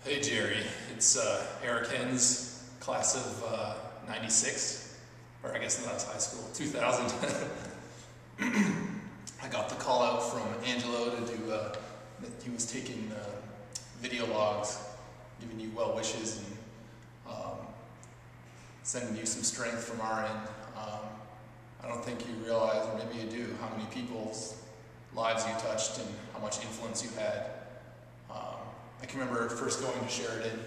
Hey Jerry, it's Eric Henn's class of 96, or I guess that was high school, 2000. I got the call out from Angelo to do, that he was taking video logs, giving you well wishes and sending you some strength from our end. I don't think you realize, or maybe you do, how many people's lives you touched and how much influence you had. I can remember first going to Sheridan,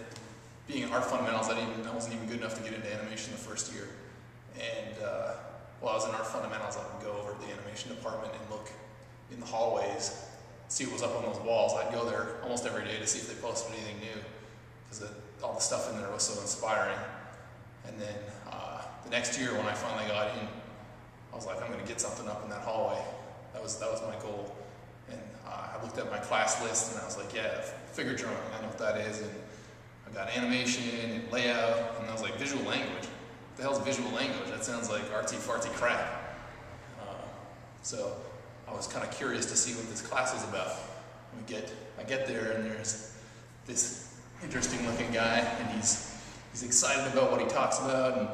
being in art fundamentals. I wasn't even good enough to get into animation the first year. And while I was in art fundamentals, I would go over to the animation department and look in the hallways, see what was up on those walls. I'd go there almost every day to see if they posted anything new, because all the stuff in there was so inspiring. And then the next year, when I finally got in, I was like, I'm going to get something up in that hallway. That was my goal. And I looked at my class list and I was like, yeah, figure drawing, I know what that is. And I got animation and layout, and I was like, visual language. What the hell's visual language? That sounds like artsy-fartsy crap. So I was kind of curious to see what this class was about. I get there and there's this interesting looking guy, and he's excited about what he talks about and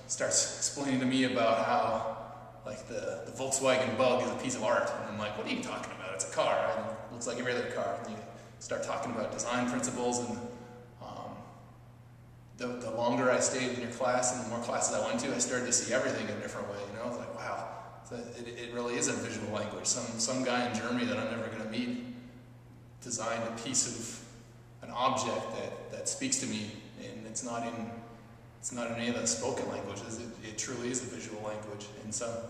starts explaining to me about how like the Volkswagen Bug is a piece of art. And I'm like, what are you talking about? It's a car, and it looks like every other car. And you start talking about design principles, and the longer I stayed in your class and the more classes I went to, I started to see everything in a different way. You know, I was like, wow, so it really is a visual language. Some guy in Germany that I'm never going to meet designed a piece of an object that speaks to me, and it's not in any of the spoken languages. It truly is a visual language, and so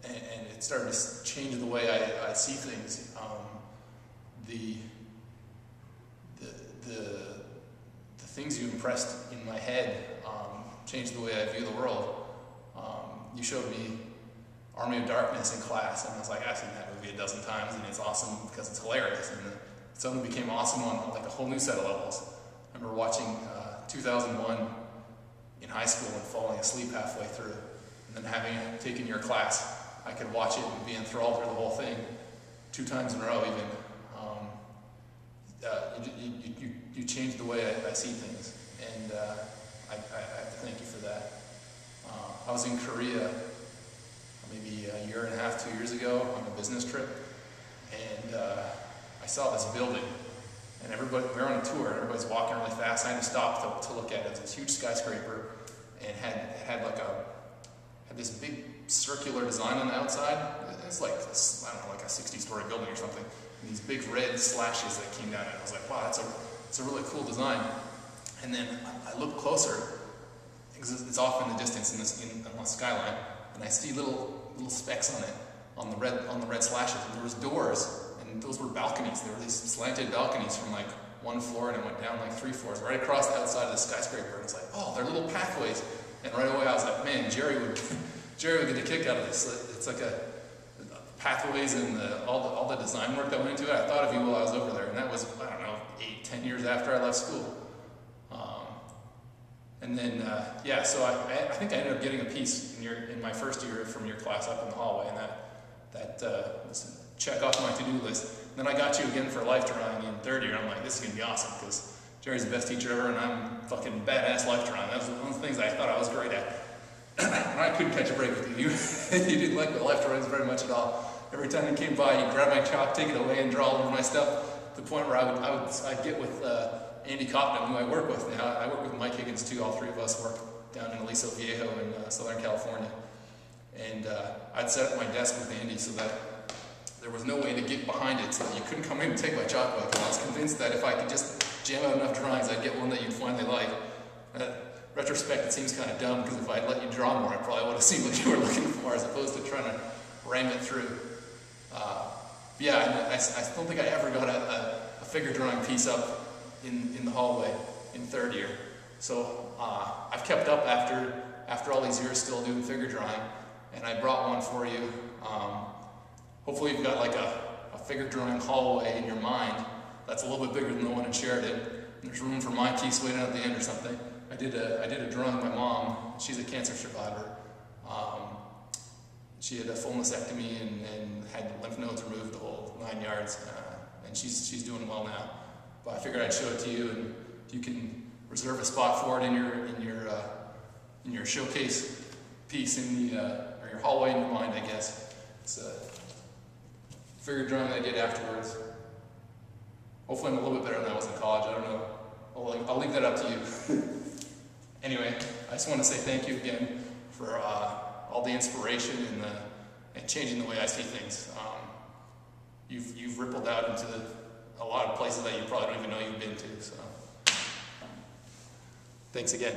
and it started to change the way I see things. The things you impressed in my head changed the way I view the world. You showed me Army of Darkness in class, and I was like, I've seen that movie a dozen times, and it's awesome because it's hilarious. And it suddenly became awesome on like a whole new set of levels. I remember watching 2001 in high school and falling asleep halfway through, and then having taken your class, I could watch it and be enthralled through the whole thing 2 times in a row even. You changed the way I see things, and I have to thank you for that. I was in Korea maybe a year and a half, 2 years ago on a business trip, and I saw this building, and we were on a tour, and everybody's walking really fast. I had to stop to look at it. It was this huge skyscraper, and had this big circular design on the outside. It's like this, I don't know, like a 60-story building or something. And these big red slashes that came down, and I was like, wow, it's a really cool design. And then I looked closer, because it's off in the distance on the skyline, and I see little specks on it, on the red slashes. And there was doors, and those were balconies. There were these slanted balconies from like 1 floor, and it went down like 3 floors, right across the outside of the skyscraper. And it's like, oh, they're little pathways. And right away I was like, man, Jerry would get a kick out of this. It's like pathways and all the design work that went into it. I thought of you while I was over there, and that was, I don't know, 8-10 years after I left school. And then, yeah, so I think I ended up getting a piece in my first year from your class up in the hallway, and that was a check off my to-do list. And then I got you again for life drawing in 3rd year. I'm like, this is going to be awesome, because Jerry's the best teacher ever, and I'm fucking badass life drawing. That was one of the things I thought I was great at. And I couldn't catch a break with you. You didn't like my life drawings very much at all. Every time you came by, you'd grab my chalk, take it away, and draw all over my stuff, to the point where I'd get with Andy Cotton, who I work with now. I work with Mike Higgins too. All 3 of us work down in Aliso Viejo in Southern California. And I'd set up my desk with Andy so that there was no way to get behind it, so that you couldn't come in and take my chalk away. I was convinced that if I could just jam out enough drawings, I'd get one that you'd finally like. Retrospect, it seems kind of dumb, because if I'd let you draw more, I probably would have seen what you were looking for, as opposed to trying to ram it through. Yeah, I don't think I ever got a figure drawing piece up in the hallway in 3rd year. So I've kept up after all these years still doing figure drawing, and I brought one for you. Hopefully you've got like a figure drawing hallway in your mind that's a little bit bigger than the one in Sheridan. There's room for my piece waiting at the end or something. I did a drawing of my mom. She's a cancer survivor. She had a full mastectomy and had lymph nodes removed, the whole 9 yards, and she's doing well now. but I figured I'd show it to you, and you can reserve a spot for it in your showcase piece in the or your hallway in your mind, I guess. It's a figure drawing I did afterwards. Hopefully I'm a little bit better than I was in college. I don't know. I'll leave that up to you. Anyway, I just want to say thank you again for all the inspiration and changing the way I see things. You've rippled out into a lot of places that you probably don't even know you've been to. So, thanks again.